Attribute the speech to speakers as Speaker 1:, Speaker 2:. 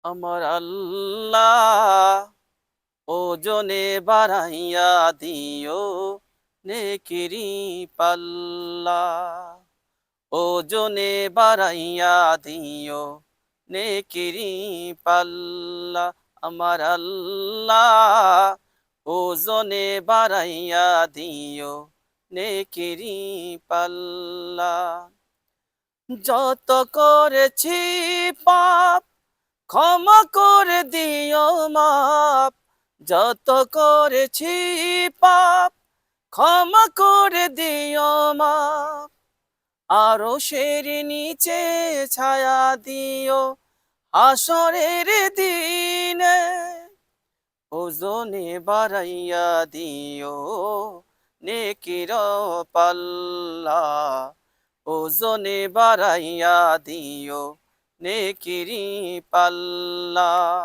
Speaker 1: আমার আল্লাহ ওজনে বাড়াইয়া দিও নেকিরি পাল্লা। ওজনে বাড়াইয়া দিও নেকিরি পাল্লা। আমার আল্লাহ ওজনে বাড়াইয়া দিও নেকিরি পাল্লা। যত করেছি পাপ ক্ষমা করে দিও মাপ। যত করেছি পাপ ক্ষমা করে দিও মাপ। আরশের নিচে ছায়া দিও হাসরের দিনে। ওজনে বাড়াইয়া দিও নেকির পাল্লা। ওজনে বাড়াইয়া দিও নেকিরি পাল্লা।